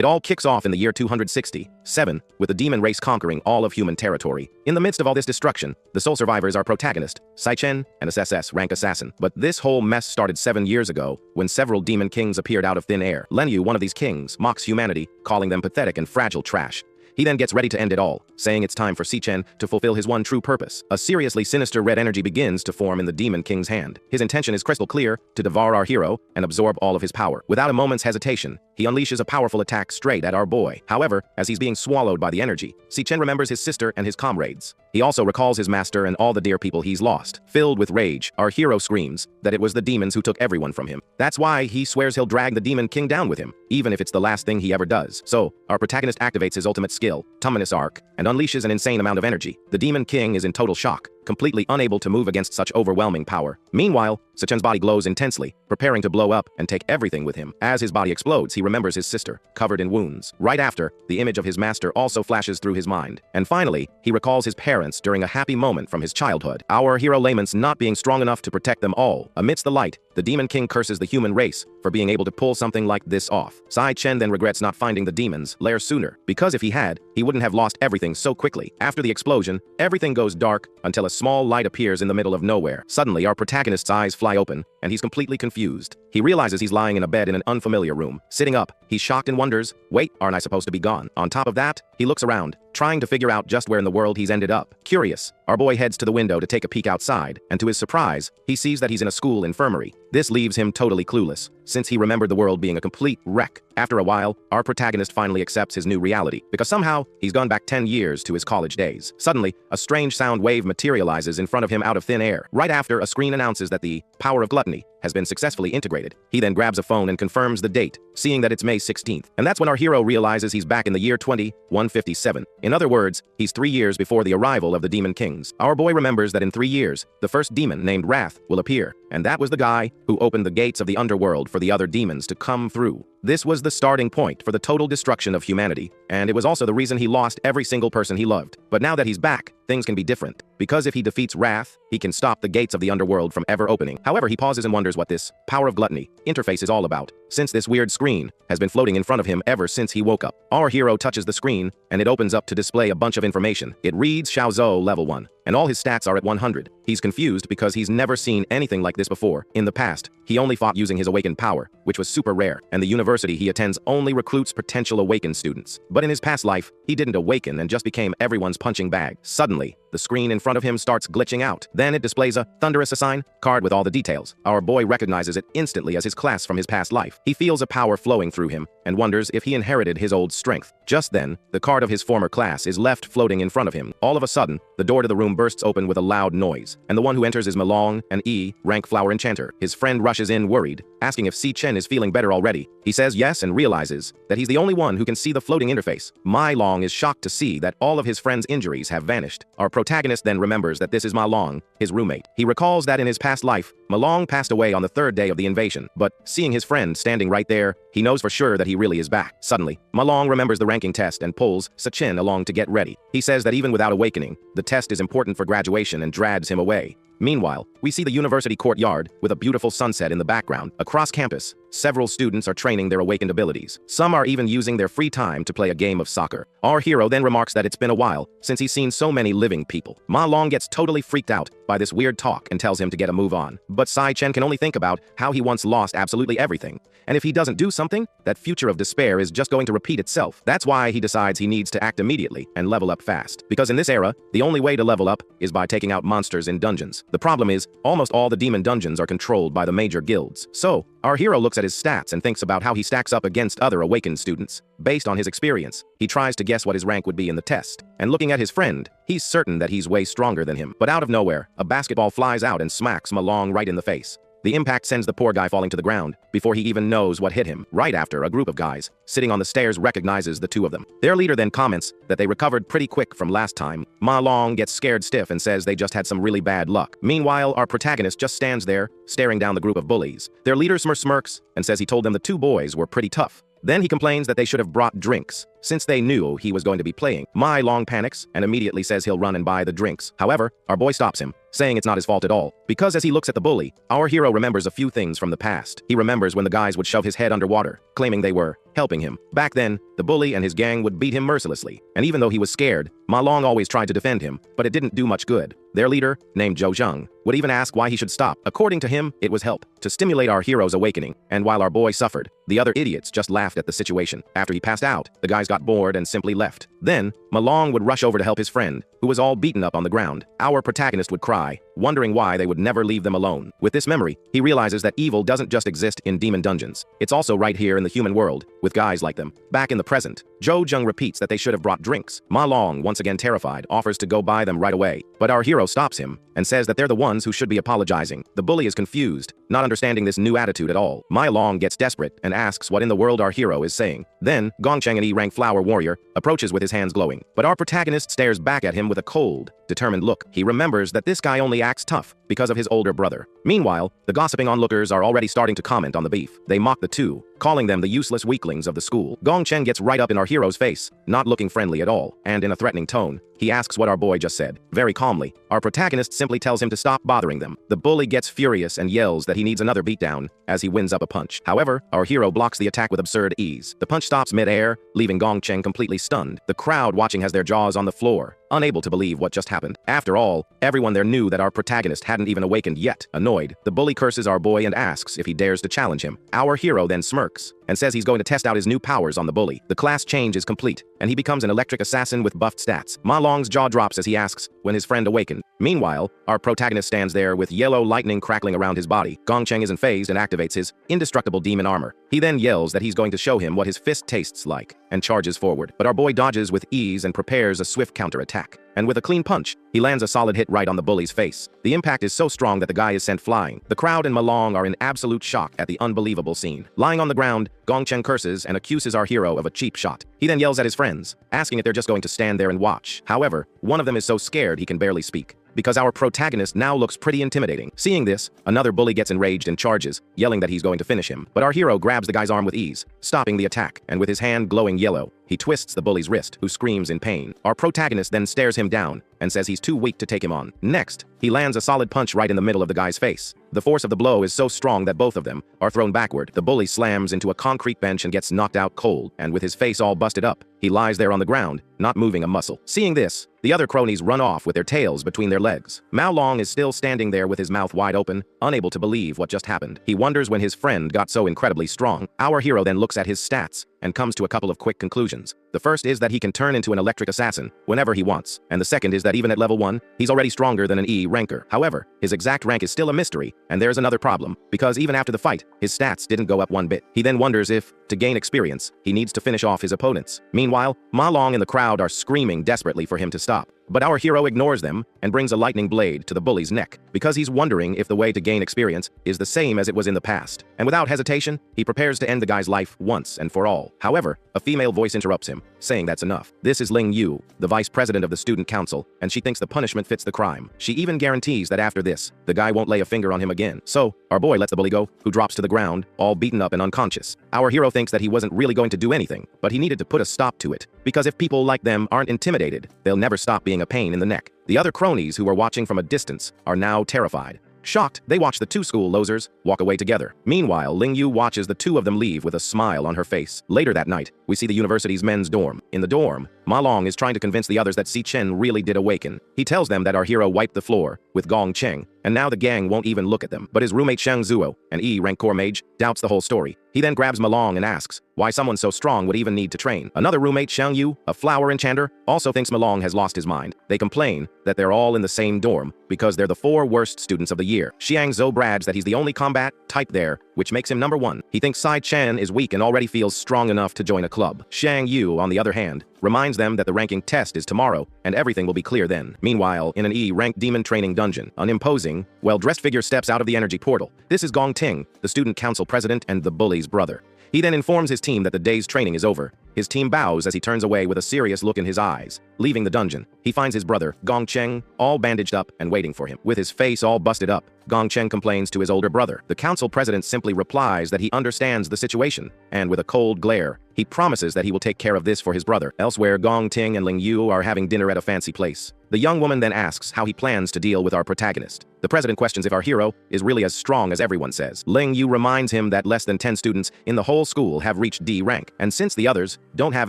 It all kicks off in the year 267, with the demon race conquering all of human territory. In the midst of all this destruction, the sole survivors are protagonist, Sai-Chen, and SSS rank assassin. But this whole mess started 7 years ago, when several demon kings appeared out of thin air. Lenyu, one of these kings, mocks humanity, calling them pathetic and fragile trash. He then gets ready to end it all, saying it's time for Sai-Chen to fulfill his one true purpose. A seriously sinister red energy begins to form in the Demon King's hand. His intention is crystal clear, to devour our hero and absorb all of his power. Without a moment's hesitation, he unleashes a powerful attack straight at our boy. However, as he's being swallowed by the energy, Sai-Chen remembers his sister and his comrades. He also recalls his master and all the dear people he's lost. Filled with rage, our hero screams that it was the demons who took everyone from him. That's why he swears he'll drag the Demon King down with him, even if it's the last thing he ever does. So, our protagonist activates his ultimate skill, Tumminus Arc, and unleashes an insane amount of energy. The Demon King is in total shock, completely unable to move against such overwhelming power. Meanwhile, Sai-Chen's body glows intensely, preparing to blow up and take everything with him. As his body explodes, he remembers his sister, covered in wounds. Right after, the image of his master also flashes through his mind. And finally, he recalls his parents during a happy moment from his childhood. Our hero laments not being strong enough to protect them all. Amidst the light, the Demon King curses the human race for being able to pull something like this off. Sai-Chen then regrets not finding the demon's lair sooner, because if he had, he wouldn't have lost everything so quickly. After the explosion, everything goes dark until a small light appears in the middle of nowhere. Suddenly, our protagonist's eyes fly open, and he's completely confused. He realizes he's lying in a bed in an unfamiliar room. Sitting up, he's shocked and wonders, wait, aren't I supposed to be gone? On top of that, he looks around, trying to figure out just where in the world he's ended up. Curious, our boy heads to the window to take a peek outside, and to his surprise, he sees that he's in a school infirmary. This leaves him totally clueless, since he remembered the world being a complete wreck. After a while, our protagonist finally accepts his new reality, because somehow, he's gone back 10 years to his college days. Suddenly, a strange sound wave materializes in front of him out of thin air. Right after, a screen announces that the power of gluttony has been successfully integrated. He then grabs a phone and confirms the date, seeing that it's May 16th. And that's when our hero realizes he's back in the year 2157. In other words, he's 3 years before the arrival of the Demon Kings. Our boy remembers that in 3 years, the first demon named Wrath will appear, and that was the guy who opened the gates of the underworld for the other demons to come through. This was the starting point for the total destruction of humanity, and it was also the reason he lost every single person he loved. But now that he's back, things can be different, because if he defeats Wrath, he can stop the gates of the underworld from ever opening. However, he pauses and wonders what this power of gluttony interface is all about, since this weird screen has been floating in front of him ever since he woke up. Our hero touches the screen, and it opens up to display a bunch of information. It reads Xiaozhou level 1, and all his stats are at 100. He's confused because he's never seen anything like this before. In the past, he only fought using his awakened power, which was super rare, and the university he attends only recruits potential awakened students. But in his past life, he didn't awaken and just became everyone's punching bag. Suddenly, the screen in front of him starts glitching out. Then it displays a thunderous assign card with all the details. Our boy recognizes it instantly as his class from his past life. He feels a power flowing through him and wonders if he inherited his old strength. Just then, the card of his former class is left floating in front of him. All of a sudden, the door to the room bursts open with a loud noise, and the one who enters is Malong, an E rank flower enchanter. His friend rushes in worried, asking if Sai-Chen is feeling better already. He says yes and realizes that he's the only one who can see the floating interface. Ma Long is shocked to see that all of his friend's injuries have vanished. Our protagonist then remembers that this is Ma Long, his roommate. He recalls that in his past life, Ma Long passed away on the 3rd day of the invasion, but seeing his friend standing right there, he knows for sure that he really is back. Suddenly, Ma Long remembers the ranking test and pulls Sai-Chen along to get ready. He says that even without awakening, the test is important for graduation and drags him away. Meanwhile, we see the university courtyard with a beautiful sunset in the background. Across campus, several students are training their awakened abilities. Some are even using their free time to play a game of soccer. Our hero then remarks that it's been a while since he's seen so many living people. Ma Long gets totally freaked out by this weird talk and tells him to get a move on. But Sai-Chen can only think about how he once lost absolutely everything. And if he doesn't do something, that future of despair is just going to repeat itself. That's why he decides he needs to act immediately and level up fast. Because in this era, the only way to level up is by taking out monsters in dungeons. The problem is, almost all the demon dungeons are controlled by the major guilds. So, our hero looks at his stats and thinks about how he stacks up against other awakened students. Based on his experience, he tries to guess what his rank would be in the test. And looking at his friend, he's certain that he's way stronger than him. But out of nowhere, a basketball flies out and smacks Malong right in the face. The impact sends the poor guy falling to the ground before he even knows what hit him. Right after, a group of guys sitting on the stairs recognizes the two of them. Their leader then comments that they recovered pretty quick from last time. Ma Long gets scared stiff and says they just had some really bad luck. Meanwhile, our protagonist just stands there, staring down the group of bullies. Their leader smirks and says he told them the 2 boys were pretty tough. Then he complains that they should have brought drinks, since they knew he was going to be playing. Ma Long panics and immediately says he'll run and buy the drinks. However, our boy stops him saying it's not his fault at all. Because as he looks at the bully, our hero remembers a few things from the past. He remembers when the guys would shove his head underwater, claiming they were helping him. Back then, the bully and his gang would beat him mercilessly. And even though he was scared, Ma Long always tried to defend him, but it didn't do much good. Their leader, named Zhou Zheng, would even ask why he should stop. According to him, it was help, to stimulate our hero's awakening. And while our boy suffered, the other idiots just laughed at the situation. After he passed out, the guys got bored and simply left. Then, Ma Long would rush over to help his friend, who was all beaten up on the ground. Our protagonist would cry, wondering why they would never leave them alone. With this memory, he realizes that evil doesn't just exist in demon dungeons. It's also right here in the human world, with guys like them. Back in the present, Zhou Zheng repeats that they should have brought drinks. Ma Long, once again terrified, offers to go buy them right away. But our hero stops him and says that they're the ones who should be apologizing. The bully is confused, not understanding this new attitude at all. Ma Long gets desperate and asks what in the world our hero is saying. Then, Gongcheng, an E-rank flower warrior, approaches with his hands glowing. But our protagonist stares back at him with a cold, determined look. He remembers that this guy only acts tough because of his older brother. Meanwhile, the gossiping onlookers are already starting to comment on the beef. They mock the two, calling them the useless weaklings of the school. Gongcheng gets right up in our hero's face, not looking friendly at all, and in a threatening tone, he asks what our boy just said. Very calmly, our protagonist simply tells him to stop bothering them. The bully gets furious and yells that he needs another beatdown as he winds up a punch. However, our hero blocks the attack with absurd ease. The punch stops mid-air, leaving Gongcheng completely stunned. The crowd watching has their jaws on the floor, unable to believe what just happened. After all, everyone there knew that our protagonist hadn't even awakened yet. Annoyed, the bully curses our boy and asks if he dares to challenge him. Our hero then smirks and says he's going to test out his new powers on the bully. The class change is complete, and he becomes an electric assassin with buffed stats. Ma Long's jaw drops as he asks when his friend awakened. Meanwhile, our protagonist stands there with yellow lightning crackling around his body. Gongcheng isn't phased and activates his indestructible demon armor. He then yells that he's going to show him what his fist tastes like, and charges forward. But our boy dodges with ease and prepares a swift counterattack. And with a clean punch, he lands a solid hit right on the bully's face. The impact is so strong that the guy is sent flying. The crowd and Ma Long are in absolute shock at the unbelievable scene. Lying on the ground, Gongcheng curses and accuses our hero of a cheap shot. He then yells at his friends, asking if they're just going to stand there and watch. However, one of them is so scared he can barely speak, because our protagonist now looks pretty intimidating. Seeing this, another bully gets enraged and charges, yelling that he's going to finish him. But our hero grabs the guy's arm with ease, stopping the attack, and with his hand glowing yellow, he twists the bully's wrist, who screams in pain. Our protagonist then stares him down and says he's too weak to take him on. Next, he lands a solid punch right in the middle of the guy's face. The force of the blow is so strong that both of them are thrown backward. The bully slams into a concrete bench and gets knocked out cold, and with his face all busted up, he lies there on the ground, not moving a muscle. Seeing this, the other cronies run off with their tails between their legs. Mao Long is still standing there with his mouth wide open, unable to believe what just happened. He wonders when his friend got so incredibly strong. Our hero then looks at his stats and comes to a couple of quick conclusions. The first is that he can turn into an electric assassin whenever he wants, and the second is that even at level 1, he's already stronger than an E ranker. However, his exact rank is still a mystery, and there's another problem, because even after the fight, his stats didn't go up one bit. He then wonders if, to gain experience, he needs to finish off his opponents. Meanwhile, Ma Long and the crowd are screaming desperately for him to stop. But our hero ignores them and brings a lightning blade to the bully's neck, because he's wondering if the way to gain experience is the same as it was in the past. And without hesitation, he prepares to end the guy's life once and for all. However, a female voice interrupts him, saying that's enough. This is Ling Yu, the vice president of the student council, and she thinks the punishment fits the crime. She even guarantees that after this, the guy won't lay a finger on him again. So, our boy lets the bully go, who drops to the ground, all beaten up and unconscious. Our hero thinks that he wasn't really going to do anything, but he needed to put a stop to it, because if people like them aren't intimidated, they'll never stop being a pain in the neck. The other cronies who were watching from a distance are now terrified. Shocked, they watch the two school losers walk away together. Meanwhile, Ling Yu watches the two of them leave with a smile on her face. Later that night, we see the university's men's dorm. In the dorm, Ma Long is trying to convince the others that Si Chen really did awaken. He tells them that our hero wiped the floor with Gong Cheng, and now the gang won't even look at them. But his roommate Shang Zuo, an E-rank core mage, doubts the whole story. He then grabs Ma Long and asks why someone so strong would even need to train. Another roommate, Shang Yu, a flower enchanter, also thinks Ma Long has lost his mind. They complain that they're all in the same dorm because they're the 4 worst students of the year. Xiang Zhou brags that he's the only combat type there, which makes him number 1. He thinks Sai Chen is weak and already feels strong enough to join a club. Shang Yu, on the other hand, reminds them that the ranking test is tomorrow, and everything will be clear then. Meanwhile, in an E-rank demon training dungeon, an imposing, well-dressed figure steps out of the energy portal. This is Gong Ting, the student council president and the bully's brother. He then informs his team that the day's training is over. His team bows as he turns away with a serious look in his eyes. Leaving the dungeon, he finds his brother, Gong Cheng, all bandaged up and waiting for him. With his face all busted up, Gongchen complains to his older brother. The council president simply replies that he understands the situation, and with a cold glare, he promises that he will take care of this for his brother. Elsewhere, Gong Ting and Ling Yu are having dinner at a fancy place. The young woman then asks how he plans to deal with our protagonist. The president questions if our hero is really as strong as everyone says. Ling Yu reminds him that less than 10 students in the whole school have reached D rank, and since the others don't have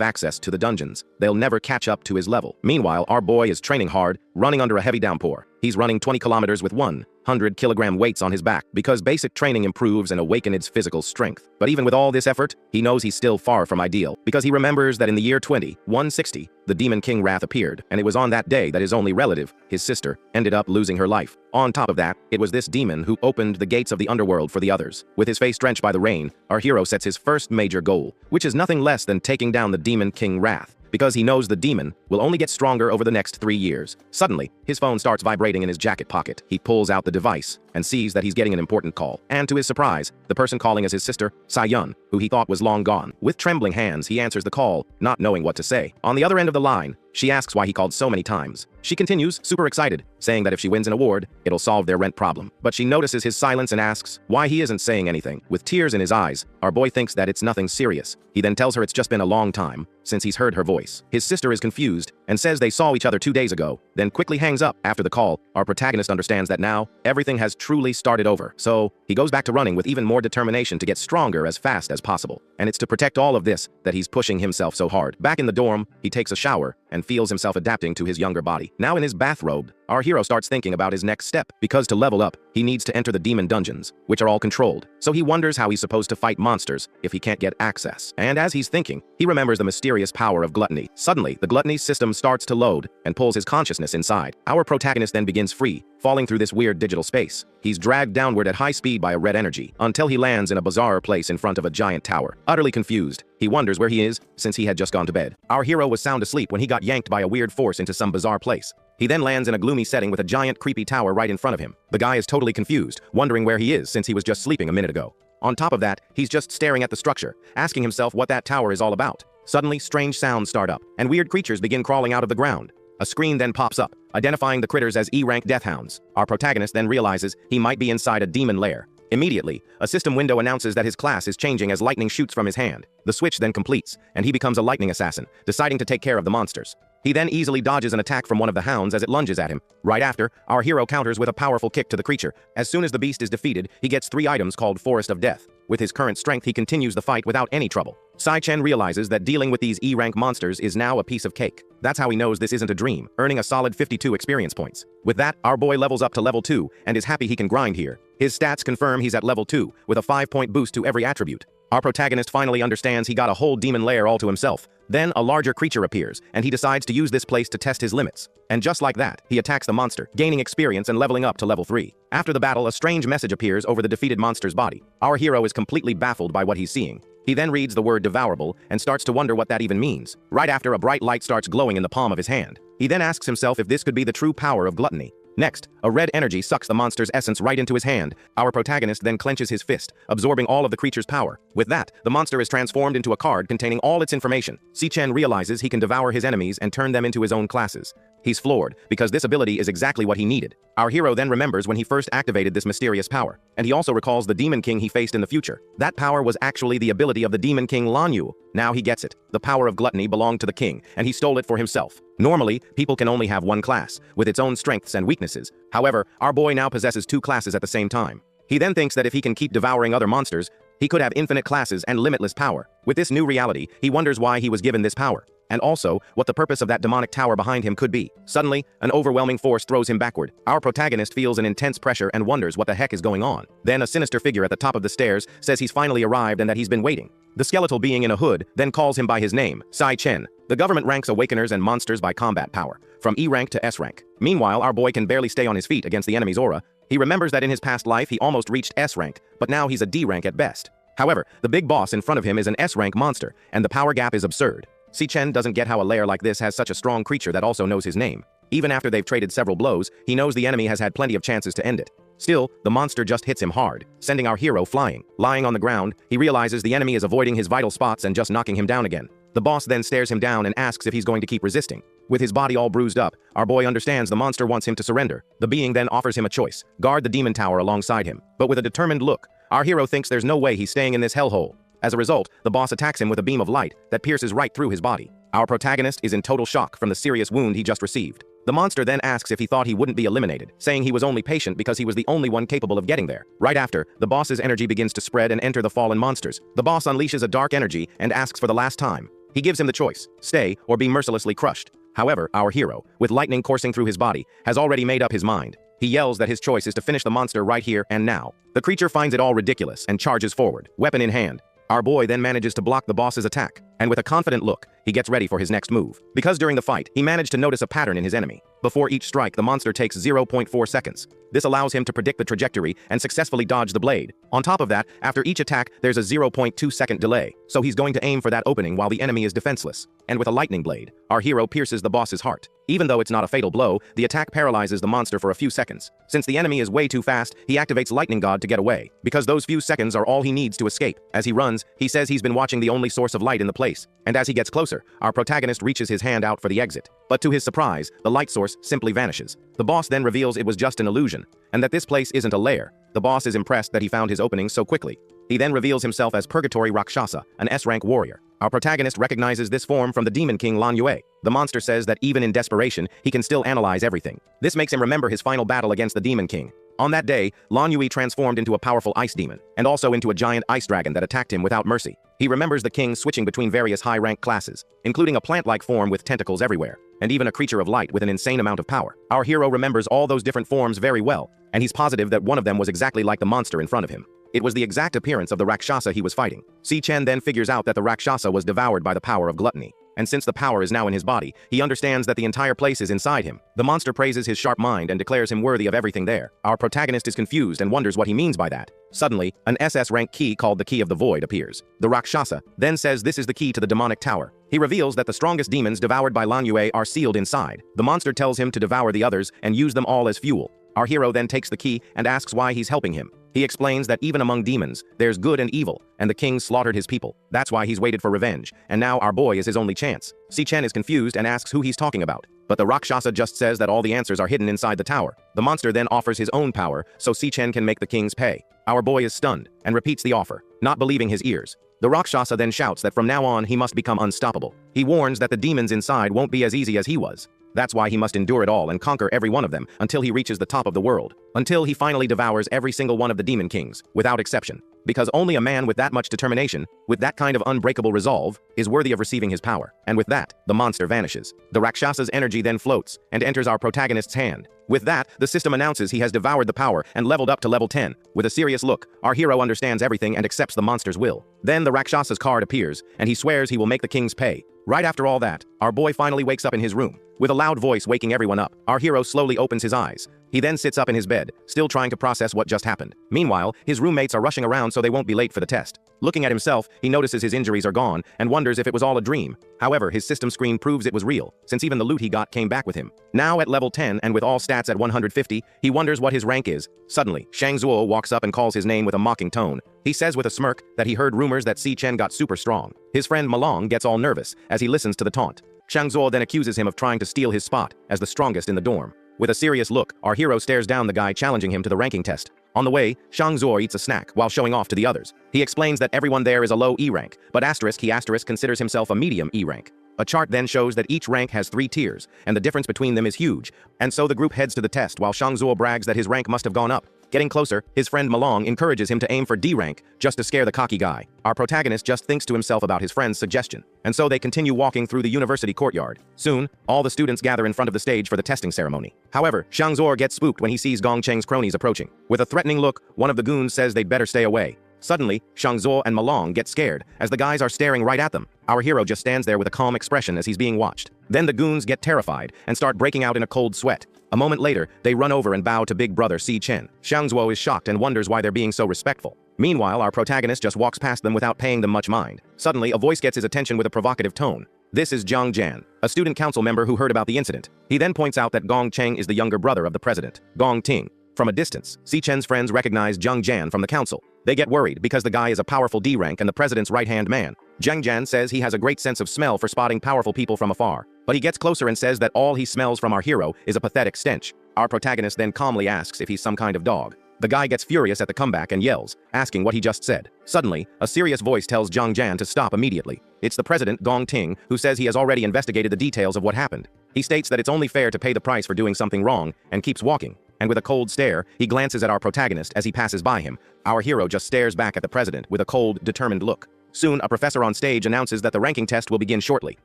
access to the dungeons, they'll never catch up to his level. Meanwhile, our boy is training hard, running under a heavy downpour. He's running 20 kilometers with 100-kilogram weights on his back because basic training improves and awakens its physical strength. But even with all this effort, he knows he's still far from ideal because he remembers that in the year 2160, the Demon King Wrath appeared, and it was on that day that his only relative, his sister, ended up losing her life. On top of that, it was this demon who opened the gates of the underworld for the others. With his face drenched by the rain, our hero sets his first major goal, which is nothing less than taking down the Demon King Wrath, because he knows the demon will only get stronger over the next 3 years. Suddenly, his phone starts vibrating in his jacket pocket. He pulls out the device and sees that he's getting an important call. And to his surprise, the person calling is his sister, Sayun, who he thought was long gone. With trembling hands, he answers the call, not knowing what to say. On the other end of the line, she asks why he called so many times. She continues, super excited, saying that if she wins an award, it'll solve their rent problem. But she notices his silence and asks why he isn't saying anything. With tears in his eyes, our boy thinks that it's nothing serious. He then tells her it's just been a long time since he's heard her voice. His sister is confused and says they saw each other 2 days ago, then quickly hangs up. After the call, our protagonist understands that now everything has truly started over. So he goes back to running with even more determination to get stronger as fast as possible. And it's to protect all of this that he's pushing himself so hard. Back in the dorm, he takes a shower and feels himself adapting to his younger body. Now in his bathrobe, our hero starts thinking about his next step, because to level up, he needs to enter the demon dungeons, which are all controlled. So he wonders how he's supposed to fight monsters if he can't get access. And as he's thinking, he remembers the mysterious power of gluttony. Suddenly, the gluttony system starts to load and pulls his consciousness inside. Our protagonist then begins free, falling through this weird digital space. He's dragged downward at high speed by a red energy, until he lands in a bizarre place in front of a giant tower. Utterly confused, he wonders where he is, since he had just gone to bed. Our hero was sound asleep when he got yanked by a weird force into some bizarre place. He then lands in a gloomy setting with a giant creepy tower right in front of him. The guy is totally confused, wondering where he is since he was just sleeping a minute ago. On top of that, he's just staring at the structure, asking himself what that tower is all about. Suddenly, strange sounds start up, and weird creatures begin crawling out of the ground. A screen then pops up, identifying the critters as E-rank deathhounds. Our protagonist then realizes he might be inside a demon lair. Immediately, a system window announces that his class is changing as lightning shoots from his hand. The switch then completes, and he becomes a lightning assassin, deciding to take care of the monsters. He then easily dodges an attack from one of the hounds as it lunges at him. Right after, our hero counters with a powerful kick to the creature. As soon as the beast is defeated, he gets 3 items called Forest of Death. With his current strength, he continues the fight without any trouble. Sai-Chen realizes that dealing with these E-rank monsters is now a piece of cake. That's how he knows this isn't a dream, earning a solid 52 experience points. With that, our boy levels up to level 2 and is happy he can grind here. His stats confirm he's at level 2, with a 5-point boost to every attribute. Our protagonist finally understands he got a whole demon lair all to himself. Then a larger creature appears, and he decides to use this place to test his limits. And just like that, he attacks the monster, gaining experience and leveling up to level 3. After the battle, a strange message appears over the defeated monster's body. Our hero is completely baffled by what he's seeing. He then reads the word devourable and starts to wonder what that even means. Right after, a bright light starts glowing in the palm of his hand. He then asks himself if this could be the true power of gluttony. Next, a red energy sucks the monster's essence right into his hand. Our protagonist then clenches his fist, absorbing all of the creature's power. With that, the monster is transformed into a card containing all its information. Si-Chen realizes he can devour his enemies and turn them into his own classes. He's floored, because this ability is exactly what he needed. Our hero then remembers when he first activated this mysterious power, and he also recalls the Demon King he faced in the future. That power was actually the ability of the Demon King Lanyu. Now he gets it. The power of gluttony belonged to the king, and he stole it for himself. Normally, people can only have one class, with its own strengths and weaknesses. However, our boy now possesses 2 classes at the same time. He then thinks that if he can keep devouring other monsters, he could have infinite classes and limitless power. With this new reality, he wonders why he was given this power, and also what the purpose of that demonic tower behind him could be. Suddenly, an overwhelming force throws him backward. Our protagonist feels an intense pressure and wonders what the heck is going on. Then a sinister figure at the top of the stairs says he's finally arrived and that he's been waiting. The skeletal being in a hood then calls him by his name, Sai-Chen. The government ranks awakeners and monsters by combat power, from E rank to S rank. Meanwhile, our boy can barely stay on his feet against the enemy's aura. He remembers that in his past life he almost reached S rank, but now he's a D rank at best. However, the big boss in front of him is an S rank monster, and the power gap is absurd. Si-Chen doesn't get how a lair like this has such a strong creature that also knows his name. Even after they've traded several blows, he knows the enemy has had plenty of chances to end it. Still, the monster just hits him hard, sending our hero flying. Lying on the ground, he realizes the enemy is avoiding his vital spots and just knocking him down again. The boss then stares him down and asks if he's going to keep resisting. With his body all bruised up, our boy understands the monster wants him to surrender. The being then offers him a choice: guard the demon tower alongside him. But with a determined look, our hero thinks there's no way he's staying in this hellhole. As a result, the boss attacks him with a beam of light that pierces right through his body. Our protagonist is in total shock from the serious wound he just received. The monster then asks if he thought he wouldn't be eliminated, saying he was only patient because he was the only one capable of getting there. Right after, the boss's energy begins to spread and enter the fallen monsters. The boss unleashes a dark energy and asks for the last time. He gives him the choice: stay or be mercilessly crushed. However, our hero, with lightning coursing through his body, has already made up his mind. He yells that his choice is to finish the monster right here and now. The creature finds it all ridiculous and charges forward, weapon in hand. Our boy then manages to block the boss's attack, and with a confident look, he gets ready for his next move. Because during the fight, he managed to notice a pattern in his enemy. Before each strike, the monster takes 0.4 seconds. This allows him to predict the trajectory and successfully dodge the blade. On top of that, after each attack, there's a 0.2-second delay, so he's going to aim for that opening while the enemy is defenseless. And with a lightning blade, our hero pierces the boss's heart. Even though it's not a fatal blow, the attack paralyzes the monster for a few seconds. Since the enemy is way too fast, he activates Lightning God to get away, because those few seconds are all he needs to escape. As he runs, he says he's been watching the only source of light in the place, and as he gets closer, our protagonist reaches his hand out for the exit. But to his surprise, the light source simply vanishes. The boss then reveals it was just an illusion, and that this place isn't a lair. The boss is impressed that he found his opening so quickly. He then reveals himself as Purgatory Rakshasa, an S-rank warrior. Our protagonist recognizes this form from the Demon King Lan Yue. The monster says that even in desperation, he can still analyze everything. This makes him remember his final battle against the Demon King. On that day, Lan Yue transformed into a powerful ice demon, and also into a giant ice dragon that attacked him without mercy. He remembers the king switching between various high-rank classes, including a plant-like form with tentacles everywhere, and even a creature of light with an insane amount of power. Our hero remembers all those different forms very well, and he's positive that one of them was exactly like the monster in front of him. It was the exact appearance of the Rakshasa he was fighting. Si Chen then figures out that the Rakshasa was devoured by the power of gluttony. And since the power is now in his body, he understands that the entire place is inside him. The monster praises his sharp mind and declares him worthy of everything there. Our protagonist is confused and wonders what he means by that. Suddenly, an SS-rank key called the Key of the Void appears. The Rakshasa then says this is the key to the demonic tower. He reveals that the strongest demons devoured by Lan Yue are sealed inside. The monster tells him to devour the others and use them all as fuel. Our hero then takes the key and asks why he's helping him. He explains that even among demons, there's good and evil, and the king slaughtered his people. That's why he's waited for revenge, and now our boy is his only chance. Si Chen is confused and asks who he's talking about, but the Rakshasa just says that all the answers are hidden inside the tower. The monster then offers his own power, so Si Chen can make the kings pay. Our boy is stunned, and repeats the offer, not believing his ears. The Rakshasa then shouts that from now on he must become unstoppable. He warns that the demons inside won't be as easy as he was. That's why he must endure it all and conquer every one of them until he reaches the top of the world. Until he finally devours every single one of the demon kings, without exception. Because only a man with that much determination, with that kind of unbreakable resolve, is worthy of receiving his power. And with that, the monster vanishes. The Rakshasa's energy then floats and enters our protagonist's hand. With that, the system announces he has devoured the power and leveled up to level 10. With a serious look, our hero understands everything and accepts the monster's will. Then the Rakshasa's card appears, and he swears he will make the kings pay. Right after all that, our boy finally wakes up in his room. With a loud voice waking everyone up, our hero slowly opens his eyes. He then sits up in his bed, still trying to process what just happened. Meanwhile, his roommates are rushing around so they won't be late for the test. Looking at himself, he notices his injuries are gone and wonders if it was all a dream. However, his system screen proves it was real, since even the loot he got came back with him. Now at level 10 and with all stats at 150, he wonders what his rank is. Suddenly, Shang Zuo walks up and calls his name with a mocking tone. He says with a smirk that he heard rumors that Si Chen got super strong. His friend Malong gets all nervous as he listens to the taunt. Shang Zuo then accuses him of trying to steal his spot as the strongest in the dorm. With a serious look, our hero stares down the guy challenging him to the ranking test. On the way, Shang Zuo eats a snack while showing off to the others. He explains that everyone there is a low E rank, but he considers himself a medium E rank. A chart then shows that each rank has 3 tiers, and the difference between them is huge, and so the group heads to the test while Shang Zuo brags that his rank must have gone up. Getting closer, his friend Malong encourages him to aim for D rank, just to scare the cocky guy. Our protagonist just thinks to himself about his friend's suggestion, and so they continue walking through the university courtyard. Soon, all the students gather in front of the stage for the testing ceremony. However, Shang Zuo gets spooked when he sees Gong Cheng's cronies approaching. With a threatening look, one of the goons says they'd better stay away. Suddenly, Shang Zuo and Malong get scared as the guys are staring right at them. Our hero just stands there with a calm expression as he's being watched. Then the goons get terrified and start breaking out in a cold sweat. A moment later, they run over and bow to big brother Si Chen. Shang Zuo is shocked and wonders why they're being so respectful. Meanwhile, our protagonist just walks past them without paying them much mind. Suddenly, a voice gets his attention with a provocative tone. This is Jiang Jan, a student council member who heard about the incident. He then points out that Gong Cheng is the younger brother of the president, Gong Ting. From a distance, Si Chen's friends recognize Jiang Jan from the council. They get worried because the guy is a powerful D rank and the president's right-hand man. Zhengjian says he has a great sense of smell for spotting powerful people from afar, but he gets closer and says that all he smells from our hero is a pathetic stench. Our protagonist then calmly asks if he's some kind of dog. The guy gets furious at the comeback and yells, asking what he just said. Suddenly, a serious voice tells Zhengjian to stop immediately. It's the president, Gong Ting, who says he has already investigated the details of what happened. He states that it's only fair to pay the price for doing something wrong, and keeps walking. And with a cold stare, he glances at our protagonist as he passes by him. Our hero just stares back at the president with a cold, determined look. Soon, a professor on stage announces that the ranking test will begin shortly.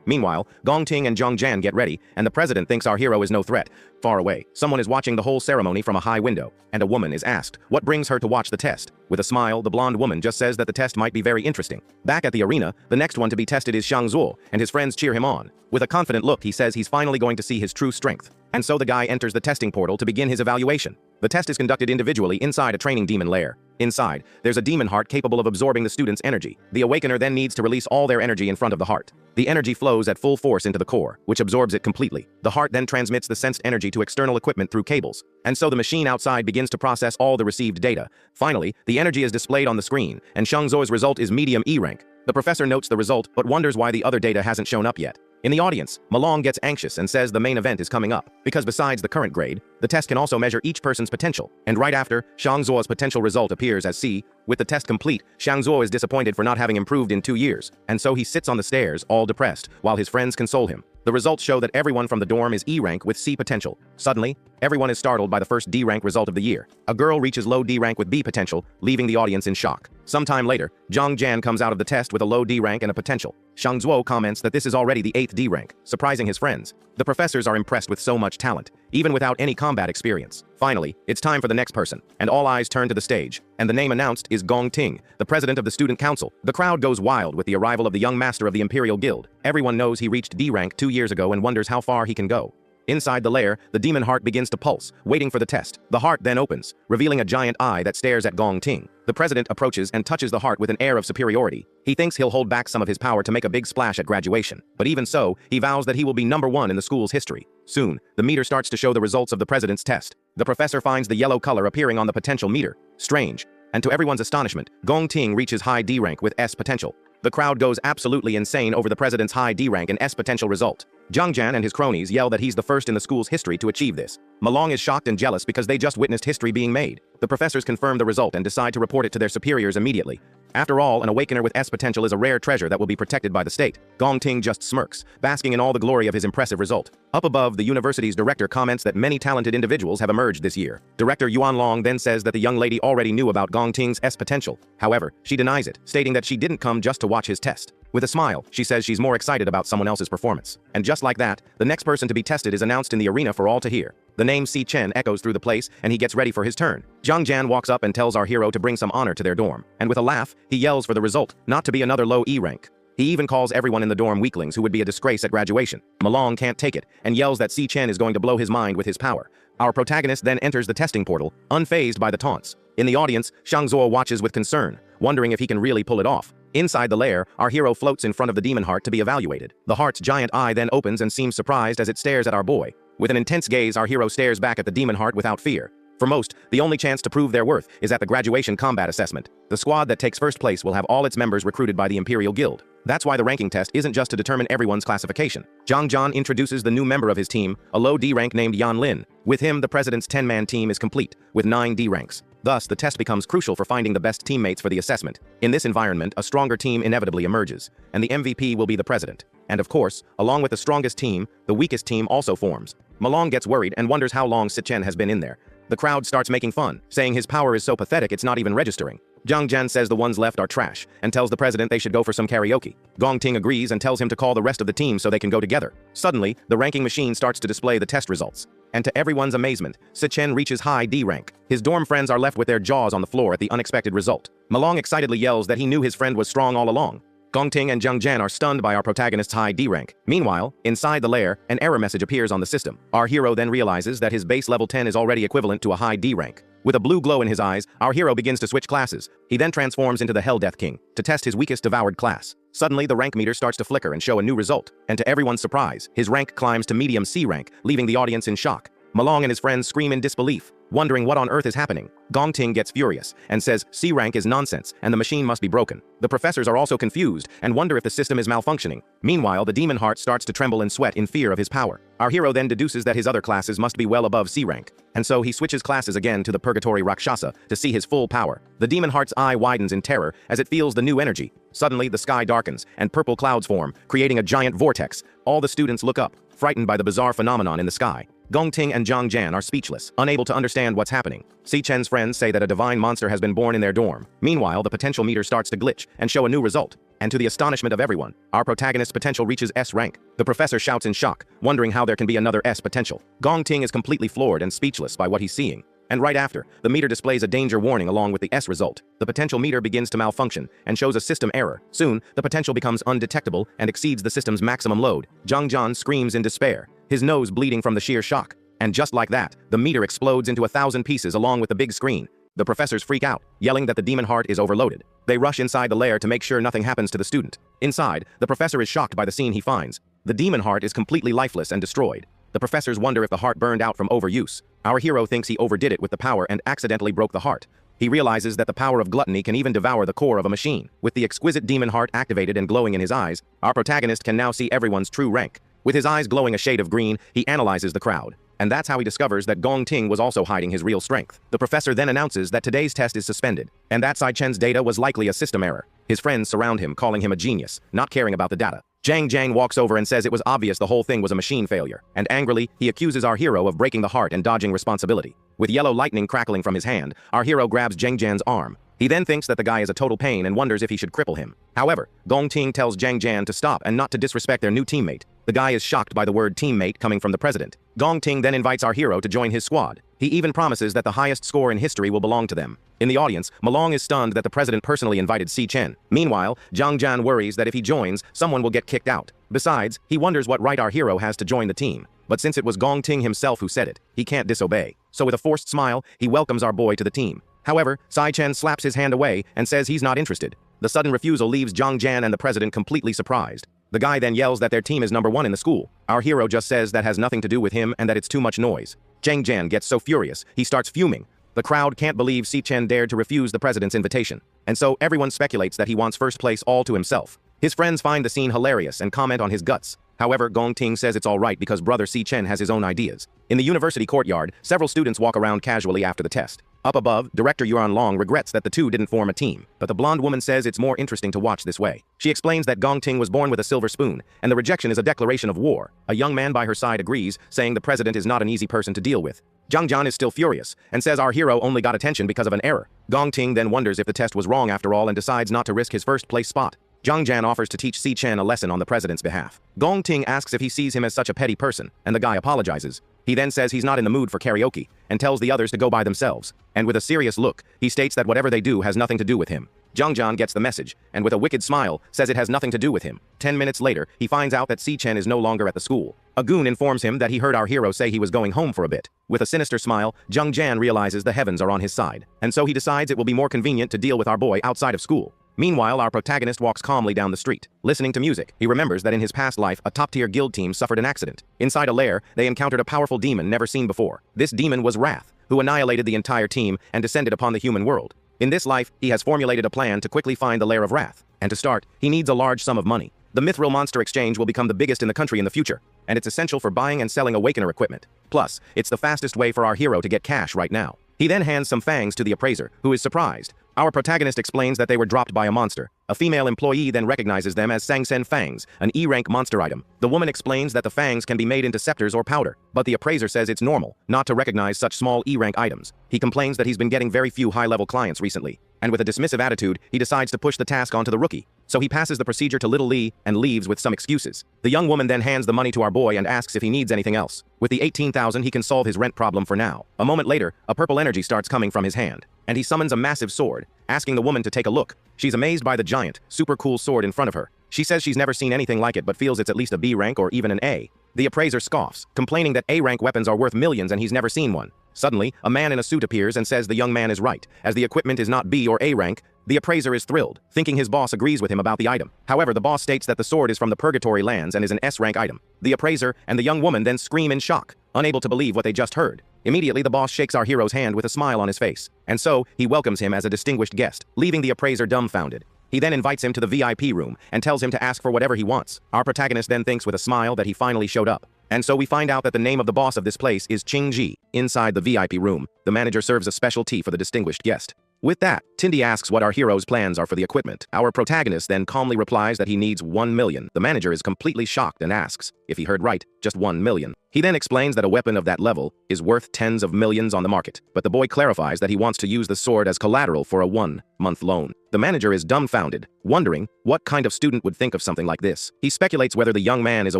Meanwhile, Gong Ting and Zhengjian get ready, and the president thinks our hero is no threat. Far away, someone is watching the whole ceremony from a high window, and a woman is asked what brings her to watch the test. With a smile, the blonde woman just says that the test might be very interesting. Back at the arena, the next one to be tested is Shang Zuo, and his friends cheer him on. With a confident look, he says he's finally going to see his true strength. And so the guy enters the testing portal to begin his evaluation. The test is conducted individually inside a training demon lair. Inside, there's a demon heart capable of absorbing the student's energy. The awakener then needs to release all their energy in front of the heart. The energy flows at full force into the core, which absorbs it completely. The heart then transmits the sensed energy to external equipment through cables. And so the machine outside begins to process all the received data. Finally, the energy is displayed on the screen, and Shang Zuo's result is medium E rank. The professor notes the result, but wonders why the other data hasn't shown up yet. In the audience, Malong gets anxious and says the main event is coming up, because besides the current grade, the test can also measure each person's potential. And right after, Shang Zuo's potential result appears as C. With the test complete, Shang Zuo is disappointed for not having improved in 2 years, and so he sits on the stairs, all depressed, while his friends console him. The results show that everyone from the dorm is E rank with C potential. Suddenly, everyone is startled by the first D rank result of the year. A girl reaches low D rank with B potential, leaving the audience in shock. Sometime later, Zhengjian comes out of the test with a low D rank and a potential. Shang Zuo comments that this is already the 8th D rank, surprising his friends. The professors are impressed with so much talent, even without any combat experience. Finally, it's time for the next person, and all eyes turn to the stage. And the name announced is Gong Ting, the president of the student council. The crowd goes wild with the arrival of the young master of the Imperial Guild. Everyone knows he reached D rank 2 years ago and wonders how far he can go. Inside the lair, the demon heart begins to pulse, waiting for the test. The heart then opens, revealing a giant eye that stares at Gong Ting. The president approaches and touches the heart with an air of superiority. He thinks he'll hold back some of his power to make a big splash at graduation. But even so, he vows that he will be #1 in the school's history. Soon, the meter starts to show the results of the president's test. The professor finds the yellow color appearing on the potential meter. Strange. And to everyone's astonishment, Gong Ting reaches high D rank with S potential. The crowd goes absolutely insane over the president's high D rank and S potential result. Zhengjian and his cronies yell that he's the first in the school's history to achieve this. Malong is shocked and jealous because they just witnessed history being made. The professors confirm the result and decide to report it to their superiors immediately. After all, an awakener with S potential is a rare treasure that will be protected by the state. Gong Ting just smirks, basking in all the glory of his impressive result. Up above, the university's director comments that many talented individuals have emerged this year. Director Yuan Long then says that the young lady already knew about Gong Ting's S potential. However, she denies it, stating that she didn't come just to watch his test. With a smile, she says she's more excited about someone else's performance. And just like that, the next person to be tested is announced in the arena for all to hear. The name Si Chen echoes through the place, and he gets ready for his turn. Zhengjian walks up and tells our hero to bring some honor to their dorm. And with a laugh, he yells for the result, not to be another low E rank. He even calls everyone in the dorm weaklings who would be a disgrace at graduation. Malong can't take it, and yells that Si Chen is going to blow his mind with his power. Our protagonist then enters the testing portal, unfazed by the taunts. In the audience, Shang Zuo watches with concern, wondering if he can really pull it off. Inside the lair, our hero floats in front of the demon heart to be evaluated. The heart's giant eye then opens and seems surprised as it stares at our boy. With an intense gaze, our hero stares back at the demon heart without fear. For most, the only chance to prove their worth is at the graduation combat assessment. The squad that takes first place will have all its members recruited by the Imperial Guild. That's why the ranking test isn't just to determine everyone's classification. Zhengjian introduces the new member of his team, a low D rank named Yan Lin. With him, the president's 10-man team is complete, with 9 D ranks. Thus, the test becomes crucial for finding the best teammates for the assessment. In this environment, a stronger team inevitably emerges, and the MVP will be the president. And of course, along with the strongest team, the weakest team also forms. Malong gets worried and wonders how long Si Chen has been in there. The crowd starts making fun, saying his power is so pathetic it's not even registering. Zhengjian says the ones left are trash, and tells the president they should go for some karaoke. Gong Ting agrees and tells him to call the rest of the team so they can go together. Suddenly, the ranking machine starts to display the test results. And to everyone's amazement, Si Chen reaches high D rank. His dorm friends are left with their jaws on the floor at the unexpected result. Malong excitedly yells that he knew his friend was strong all along. Gong Ting and Zhengjian are stunned by our protagonist's high D rank. Meanwhile, inside the lair, an error message appears on the system. Our hero then realizes that his base level 10 is already equivalent to a high D rank. With a blue glow in his eyes, our hero begins to switch classes. He then transforms into the Hell Death King to test his weakest devoured class. Suddenly, the rank meter starts to flicker and show a new result. And to everyone's surprise, his rank climbs to medium C rank, leaving the audience in shock. Malong and his friends scream in disbelief. wondering what on earth is happening. Gong Ting gets furious and says C rank is nonsense and the machine must be broken. The professors are also confused and wonder if the system is malfunctioning. Meanwhile, the demon heart starts to tremble and sweat in fear of his power. Our hero then deduces that his other classes must be well above C rank, and so he switches classes again to the Purgatory Rakshasa to see his full power. The demon heart's eye widens in terror as it feels the new energy. Suddenly, the sky darkens and purple clouds form, creating a giant vortex. All the students look up, frightened by the bizarre phenomenon in the sky. Gong Ting and Zhang Jian are speechless, unable to understand what's happening. Si Chen's friends say that a divine monster has been born in their dorm. Meanwhile, the potential meter starts to glitch and show a new result. And to the astonishment of everyone, our protagonist's potential reaches S rank. The professor shouts in shock, wondering how there can be another S potential. Gong Ting is completely floored and speechless by what he's seeing. And right after, the meter displays a danger warning along with the S result. The potential meter begins to malfunction and shows a system error. Soon, the potential becomes undetectable and exceeds the system's maximum load. Zhang Jian screams in despair, his nose bleeding from the sheer shock. And just like that, the meter explodes into 1,000 pieces along with the big screen. The professors freak out, yelling that the demon heart is overloaded. They rush inside the lair to make sure nothing happens to the student. Inside, the professor is shocked by the scene he finds. The demon heart is completely lifeless and destroyed. The professors wonder if the heart burned out from overuse. Our hero thinks he overdid it with the power and accidentally broke the heart. He realizes that the power of gluttony can even devour the core of a machine. With the exquisite demon heart activated and glowing in his eyes, our protagonist can now see everyone's true rank. With his eyes glowing a shade of green, he analyzes the crowd. And that's how he discovers that Gong Ting was also hiding his real strength. The professor then announces that today's test is suspended, and that Si Chen's data was likely a system error. His friends surround him, calling him a genius, not caring about the data. Zhang Jiang walks over and says it was obvious the whole thing was a machine failure, and angrily, he accuses our hero of breaking the heart and dodging responsibility. With yellow lightning crackling from his hand, our hero grabs Zhang Jian's arm. He then thinks that the guy is a total pain and wonders if he should cripple him. However, Gong Ting tells Zhang Jian to stop and not to disrespect their new teammate. The guy is shocked by the word teammate coming from the president. Gong Ting then invites our hero to join his squad. He even promises that the highest score in history will belong to them. In the audience, Malong is stunned that the president personally invited Si Chen. Meanwhile, Zhang Jian worries that if he joins, someone will get kicked out. Besides, he wonders what right our hero has to join the team. But since it was Gong Ting himself who said it, he can't disobey. So with a forced smile, he welcomes our boy to the team. However, Si Chen slaps his hand away and says he's not interested. The sudden refusal leaves Zhang Jian and the president completely surprised. The guy then yells that their team is #1 in the school. Our hero just says that has nothing to do with him and that it's too much noise. Zhang Jian gets so furious, he starts fuming. The crowd can't believe Si Chen dared to refuse the president's invitation. And so everyone speculates that he wants first place all to himself. His friends find the scene hilarious and comment on his guts. However, Gong Ting says it's all right because brother Si Chen has his own ideas. In the university courtyard, several students walk around casually after the test. Up above, Director Yuan Long regrets that the two didn't form a team, but the blonde woman says it's more interesting to watch this way. She explains that Gong Ting was born with a silver spoon, and the rejection is a declaration of war. A young man by her side agrees, saying the president is not an easy person to deal with. Zhang Jian is still furious, and says our hero only got attention because of an error. Gong Ting then wonders if the test was wrong after all and decides not to risk his first place spot. Zhang Jian offers to teach Si Chen a lesson on the president's behalf. Gong Ting asks if he sees him as such a petty person, and the guy apologizes. He then says he's not in the mood for karaoke, and tells the others to go by themselves. And with a serious look, he states that whatever they do has nothing to do with him. Zhang Jian gets the message, and with a wicked smile, says it has nothing to do with him. 10 minutes later, he finds out that Si Chen is no longer at the school. A goon informs him that he heard our hero say he was going home for a bit. With a sinister smile, Zhang Jian realizes the heavens are on his side, and so he decides it will be more convenient to deal with our boy outside of school. Meanwhile, our protagonist walks calmly down the street. Listening to music, he remembers that in his past life, a top-tier guild team suffered an accident. Inside a lair, they encountered a powerful demon never seen before. This demon was Wrath, who annihilated the entire team and descended upon the human world. In this life, he has formulated a plan to quickly find the lair of Wrath. And to start, he needs a large sum of money. The Mithril Monster Exchange will become the biggest in the country in the future, and it's essential for buying and selling Awakener equipment. Plus, it's the fastest way for our hero to get cash right now. He then hands some fangs to the appraiser, who is surprised. Our protagonist explains that they were dropped by a monster. A female employee then recognizes them as Sangsen Fangs, an E-rank monster item. The woman explains that the fangs can be made into scepters or powder, but the appraiser says it's normal not to recognize such small E-rank items. He complains that he's been getting very few high-level clients recently, and with a dismissive attitude, he decides to push the task onto the rookie. So he passes the procedure to Little Lee and leaves with some excuses. The young woman then hands the money to our boy and asks if he needs anything else. With the 18,000, he can solve his rent problem for now. A moment later, a purple energy starts coming from his hand, and he summons a massive sword, asking the woman to take a look. She's amazed by the giant, super cool sword in front of her. She says she's never seen anything like it but feels it's at least a B rank or even an A. The appraiser scoffs, complaining that A-rank weapons are worth millions and he's never seen one. Suddenly, a man in a suit appears and says the young man is right. As the equipment is not B or A rank, the appraiser is thrilled, thinking his boss agrees with him about the item. However, the boss states that the sword is from the Purgatory lands and is an S-rank item. The appraiser and the young woman then scream in shock, unable to believe what they just heard. Immediately, the boss shakes our hero's hand with a smile on his face, and so he welcomes him as a distinguished guest, leaving the appraiser dumbfounded. He then invites him to the VIP room and tells him to ask for whatever he wants. Our protagonist then thinks with a smile that he finally showed up. And so we find out that the name of the boss of this place is Ching Ji. Inside the VIP room, the manager serves a special tea for the distinguished guest. With that, Tindy asks what our hero's plans are for the equipment. Our protagonist then calmly replies that he needs 1 million. The manager is completely shocked and asks if he heard right, just 1 million. He then explains that a weapon of that level is worth tens of millions on the market, but the boy clarifies that he wants to use the sword as collateral for a 1-month loan. The manager is dumbfounded, wondering what kind of student would think of something like this. He speculates whether the young man is a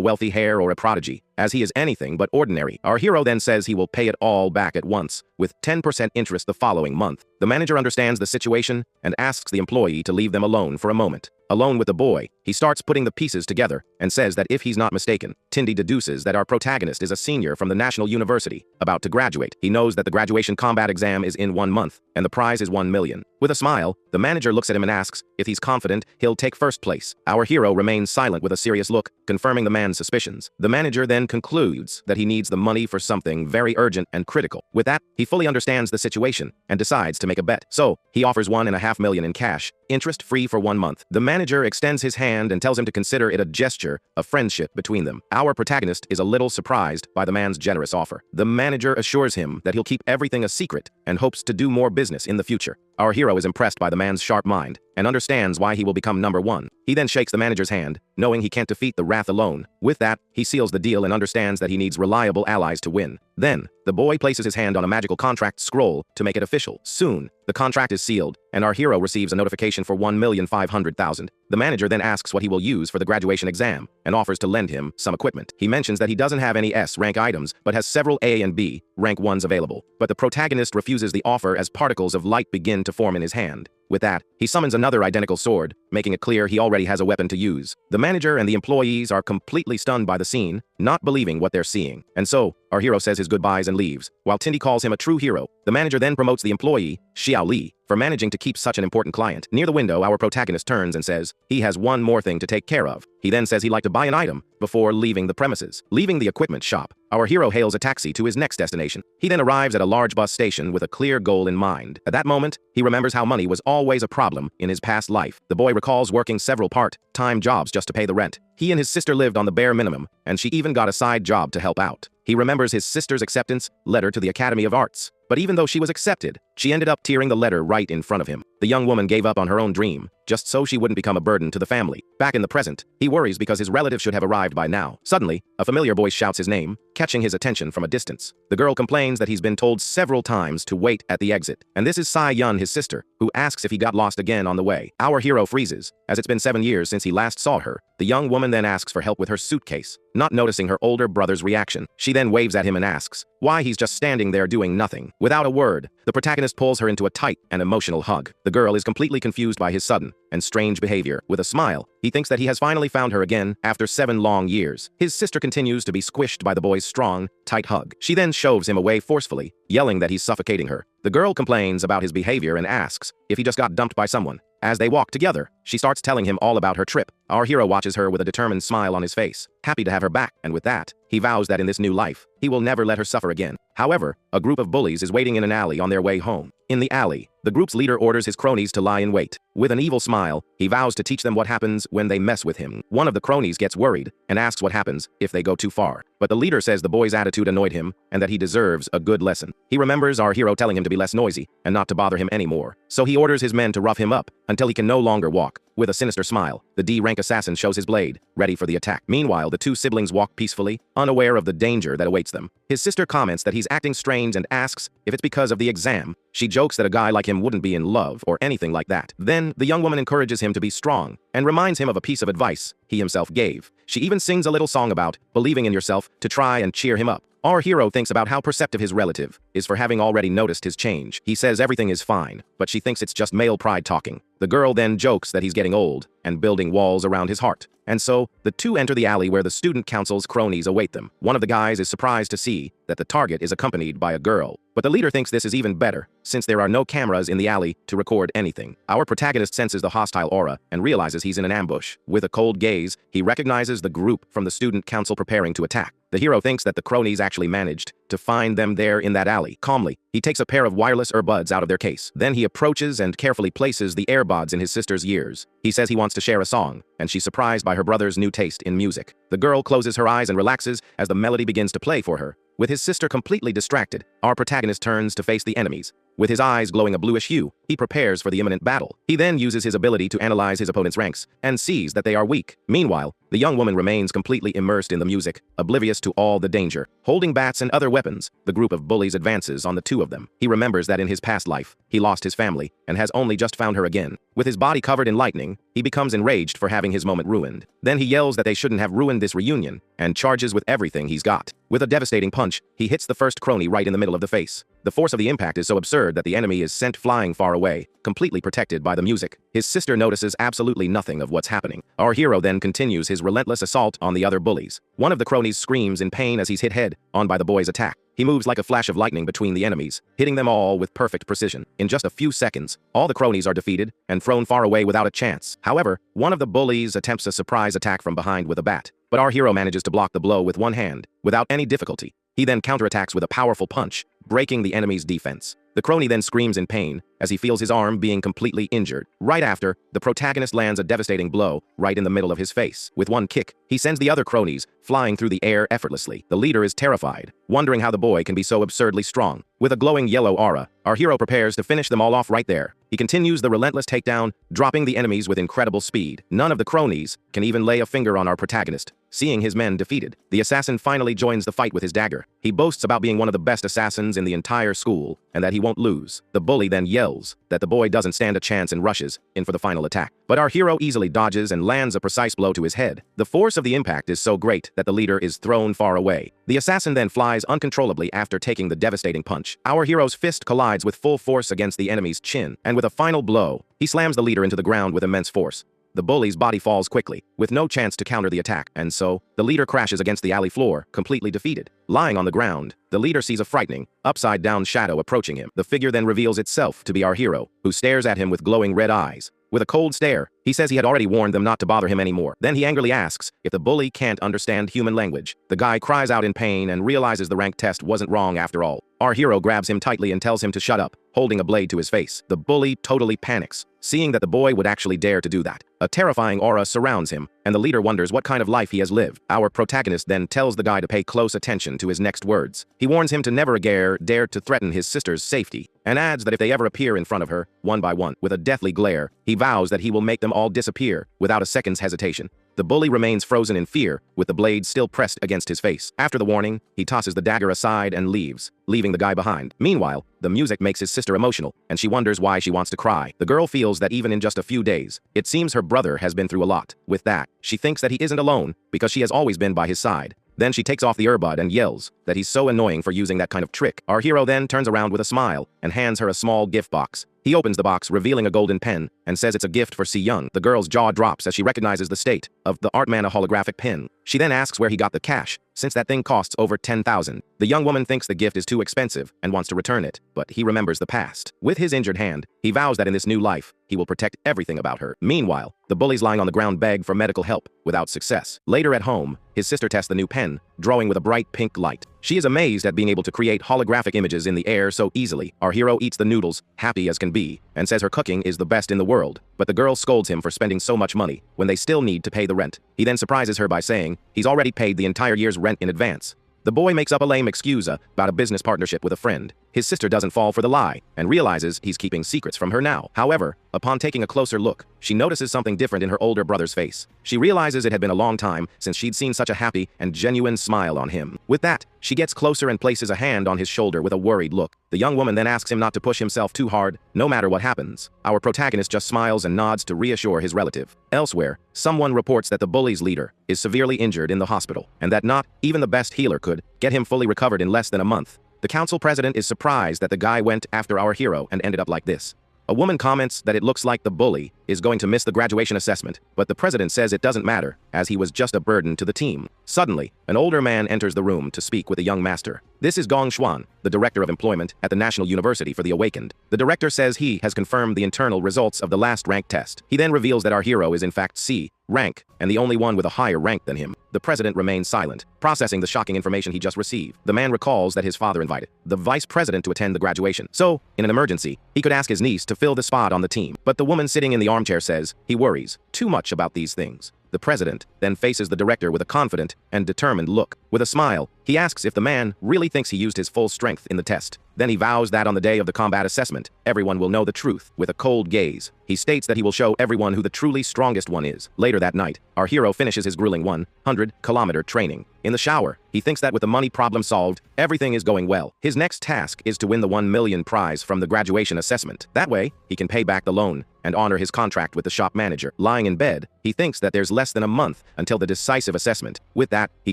wealthy heir or a prodigy, as he is anything but ordinary. Our hero then says he will pay it all back at once, with 10% interest the following month. The manager understands the situation and asks the employee to leave them alone for a moment. Alone with the boy, he starts putting the pieces together and says that if he's not mistaken, Tindy deduces that our protagonist is a senior from the National University, about to graduate. He knows that the graduation combat exam is in 1 month, and the prize is 1 million. With a smile, the manager looks at him and asks if he's confident he'll take first place. Our hero remains silent with a serious look, confirming the man's suspicions. The manager then concludes that he needs the money for something very urgent and critical. With that, he fully understands the situation and decides to make a bet. So, he offers 1.5 million in cash, interest-free for 1 month. The manager extends his hand and tells him to consider it a gesture of friendship between them. Our protagonist is a little surprised by the man's generous offer. The manager assures him that he'll keep everything a secret and hopes to do more business in the future. Our hero is impressed by the man's sharp mind and understands why he will become number one. He then shakes the manager's hand, knowing he can't defeat the wrath alone. With that, he seals the deal and understands that he needs reliable allies to win. Then, the boy places his hand on a magical contract scroll to make it official. Soon, the contract is sealed, and our hero receives a notification for 1,500,000. The manager then asks what he will use for the graduation exam and offers to lend him some equipment. He mentions that he doesn't have any S-rank items, but has several A and B rank ones available. But the protagonist refuses the offer as particles of light begin to form in his hand. With that, he summons another identical sword, making it clear he already has a weapon to use. The manager and the employees are completely stunned by the scene, not believing what they're seeing. And so, our hero says his goodbyes and leaves, while Tindy calls him a true hero. The manager then promotes the employee, Xiao Li, for managing to keep such an important client. Near the window, our protagonist turns and says he has one more thing to take care of. He then says he'd like to buy an item before leaving the premises. Leaving the equipment shop, our hero hails a taxi to his next destination. He then arrives at a large bus station with a clear goal in mind. At that moment, he remembers how money was always a problem in his past life. The boy recalls working several part-time jobs just to pay the rent. He and his sister lived on the bare minimum, and she even got a side job to help out. He remembers his sister's acceptance letter to the Academy of Arts. But even though she was accepted, she ended up tearing the letter right in front of him. The young woman gave up on her own dream, just so she wouldn't become a burden to the family. Back in the present, he worries because his relatives should have arrived by now. Suddenly, a familiar voice shouts his name, catching his attention from a distance. The girl complains that he's been told several times to wait at the exit. And this is Sai Yun, his sister, who asks if he got lost again on the way. Our hero freezes, as it's been 7 years since he last saw her. The young woman then asks for help with her suitcase. Not noticing her older brother's reaction, she then waves at him and asks why he's just standing there doing nothing. Without a word, the protagonist pulls her into a tight and emotional hug. The girl is completely confused by his sudden and strange behavior. With a smile, he thinks that he has finally found her again after 7 long years. His sister continues to be squished by the boy's strong, tight hug. She then shoves him away forcefully, yelling that he's suffocating her. The girl complains about his behavior and asks if he just got dumped by someone. As they walk together, she starts telling him all about her trip. Our hero watches her with a determined smile on his face, happy to have her back, and with that, he vows that in this new life, he will never let her suffer again. However, a group of bullies is waiting in an alley on their way home. In the alley, the group's leader orders his cronies to lie in wait. With an evil smile, he vows to teach them what happens when they mess with him. One of the cronies gets worried and asks what happens if they go too far. But the leader says the boy's attitude annoyed him and that he deserves a good lesson. He remembers our hero telling him to be less noisy and not to bother him anymore. So he orders his men to rough him up until he can no longer walk. With a sinister smile, the D-rank assassin shows his blade, ready for the attack. Meanwhile, the two siblings walk peacefully, unaware of the danger that awaits them. His sister comments that he's acting strange and asks if it's because of the exam. She jokes that a guy like him wouldn't be in love or anything like that. Then, the young woman encourages him to be strong and reminds him of a piece of advice he himself gave. She even sings a little song about believing in yourself to try and cheer him up. Our hero thinks about how perceptive his relative is for having already noticed his change. He says everything is fine, but she thinks it's just male pride talking. The girl then jokes that he's getting old and building walls around his heart. And so, the two enter the alley where the student council's cronies await them. One of the guys is surprised to see that the target is accompanied by a girl. But the leader thinks this is even better, since there are no cameras in the alley to record anything. Our protagonist senses the hostile aura and realizes he's in an ambush. With a cold gaze, he recognizes the group from the student council preparing to attack. The hero thinks that the cronies actually managed to find them there in that alley. Calmly, he takes a pair of wireless earbuds out of their case. Then he approaches and carefully places the earbuds in his sister's ears. He says he wants to share a song, and she's surprised by her brother's new taste in music. The girl closes her eyes and relaxes as the melody begins to play for her. With his sister completely distracted, our protagonist turns to face the enemies. With his eyes glowing a bluish hue, he prepares for the imminent battle. He then uses his ability to analyze his opponent's ranks and sees that they are weak. Meanwhile, the young woman remains completely immersed in the music, oblivious to all the danger. Holding bats and other weapons, the group of bullies advances on the two of them. He remembers that in his past life, he lost his family and has only just found her again. With his body covered in lightning, he becomes enraged for having his moment ruined. Then he yells that they shouldn't have ruined this reunion and charges with everything he's got. With a devastating punch, he hits the first crony right in the middle of the face. The force of the impact is so absurd that the enemy is sent flying far away, completely protected by the music. His sister notices absolutely nothing of what's happening. Our hero then continues his relentless assault on the other bullies. One of the cronies screams in pain as he's hit head on by the boy's attack. He moves like a flash of lightning between the enemies, hitting them all with perfect precision. In just a few seconds, all the cronies are defeated and thrown far away without a chance. However, one of the bullies attempts a surprise attack from behind with a bat, but our hero manages to block the blow with one hand, without any difficulty. He then counterattacks with a powerful punch, breaking the enemy's defense. The crony then screams in pain as he feels his arm being completely injured. Right after, the protagonist lands a devastating blow right in the middle of his face. With one kick, he sends the other cronies flying through the air effortlessly. The leader is terrified, wondering how the boy can be so absurdly strong. With a glowing yellow aura, our hero prepares to finish them all off right there. He continues the relentless takedown, dropping the enemies with incredible speed. None of the cronies can even lay a finger on our protagonist. Seeing his men defeated, the assassin finally joins the fight with his dagger. He boasts about being one of the best assassins in the entire school, and that he won't lose. The bully then yells that the boy doesn't stand a chance and rushes in for the final attack. But our hero easily dodges and lands a precise blow to his head. The force of the impact is so great that the leader is thrown far away. The assassin then flies uncontrollably after taking the devastating punch. Our hero's fist collides with full force against the enemy's chin, and with a final blow, he slams the leader into the ground with immense force. The bully's body falls quickly, with no chance to counter the attack, and so, the leader crashes against the alley floor, completely defeated. Lying on the ground, the leader sees a frightening, upside-down shadow approaching him. The figure then reveals itself to be our hero, who stares at him with glowing red eyes. With a cold stare, he says he had already warned them not to bother him anymore. Then he angrily asks if the bully can't understand human language. The guy cries out in pain and realizes the rank test wasn't wrong after all. Our hero grabs him tightly and tells him to shut up, holding a blade to his face. The bully totally panics, seeing that the boy would actually dare to do that. A terrifying aura surrounds him, and the leader wonders what kind of life he has lived. Our protagonist then tells the guy to pay close attention to his next words. He warns him to never dare to threaten his sister's safety, and adds that if they ever appear in front of her, one by one, with a deathly glare, he vows that he will make them all disappear without a second's hesitation. The bully remains frozen in fear, with the blade still pressed against his face. After the warning, he tosses the dagger aside and leaves, leaving the guy behind. Meanwhile, the music makes his sister emotional, and she wonders why she wants to cry. The girl feels that even in just a few days, it seems her brother has been through a lot. With that, she thinks that he isn't alone, because she has always been by his side. Then she takes off the earbud and yells that he's so annoying for using that kind of trick. Our hero then turns around with a smile and hands her a small gift box. He opens the box, revealing a golden pen, and says it's a gift for Si Young. The girl's jaw drops as she recognizes the state of the Up Manhwa holographic pen. She then asks where he got the cash, since that thing costs over 10,000. The young woman thinks the gift is too expensive and wants to return it, but he remembers the past. With his injured hand, he vows that in this new life, he will protect everything about her. Meanwhile, the bullies lying on the ground beg for medical help, without success. Later at home, his sister tests the new pen, drawing with a bright pink light. She is amazed at being able to create holographic images in the air so easily. Our hero eats the noodles, happy as can be, and says her cooking is the best in the world. But the girl scolds him for spending so much money, when they still need to pay the rent. He then surprises her by saying he's already paid the entire year's rent in advance. The boy makes up a lame excuse about a business partnership with a friend. His sister doesn't fall for the lie, and realizes he's keeping secrets from her now. However, upon taking a closer look, she notices something different in her older brother's face. She realizes it had been a long time since she'd seen such a happy and genuine smile on him. With that, she gets closer and places a hand on his shoulder with a worried look. The young woman then asks him not to push himself too hard, no matter what happens. Our protagonist just smiles and nods to reassure his relative. Elsewhere, someone reports that the bully's leader is severely injured in the hospital, and that not even the best healer could get him fully recovered in less than a month. The council president is surprised that the guy went after our hero and ended up like this. A woman comments that it looks like the bully is going to miss the graduation assessment, but the president says it doesn't matter, as he was just a burden to the team. Suddenly, an older man enters the room to speak with a young master. This is Gong Xuan, the Director of Employment at the National University for the Awakened. The director says he has confirmed the internal results of the last rank test. He then reveals that our hero is in fact C rank, and the only one with a higher rank than him. The president remains silent, processing the shocking information he just received. The man recalls that his father invited the vice president to attend the graduation. So, in an emergency, he could ask his niece to fill the spot on the team. But the woman sitting in the armchair says he worries too much about these things. The president then faces the director with a confident and determined look. With a smile, he asks if the man really thinks he used his full strength in the test. Then he vows that on the day of the combat assessment, everyone will know the truth. With a cold gaze, he states that he will show everyone who the truly strongest one is. Later that night, our hero finishes his grueling 100-kilometer training. In the shower, he thinks that with the money problem solved, everything is going well. His next task is to win the 1 million prize from the graduation assessment. That way, he can pay back the loan and honor his contract with the shop manager. Lying in bed, he thinks that there's less than a month until the decisive assessment. With that, he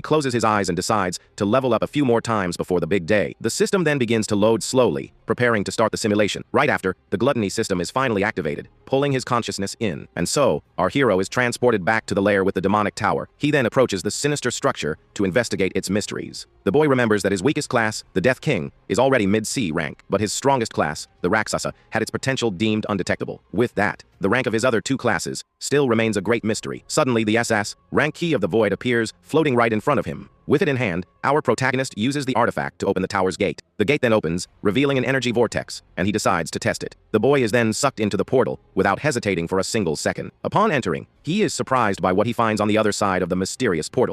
closes his eyes and decides to level up a few more times before the big day. The system then begins to load slowly, preparing to start the simulation. Right after, the gluttony system is finally activated, pulling his consciousness in. And so, our hero is transported back to the lair with the demonic tower. He then approaches the sinister structure to investigate its mysteries. The boy remembers that his weakest class, the Death King, is already mid-C rank, but his strongest class, the Raksasa, had its potential deemed undetectable. With that, the rank of his other two classes still remains a great mystery. Suddenly, the SS rank key of the void appears, floating right in front of him. With it in hand, our protagonist uses the artifact to open the tower's gate. The gate then opens, revealing an energy vortex, and he decides to test it. The boy is then sucked into the portal, without hesitating for a single second. Upon entering, he is surprised by what he finds on the other side of the mysterious portal.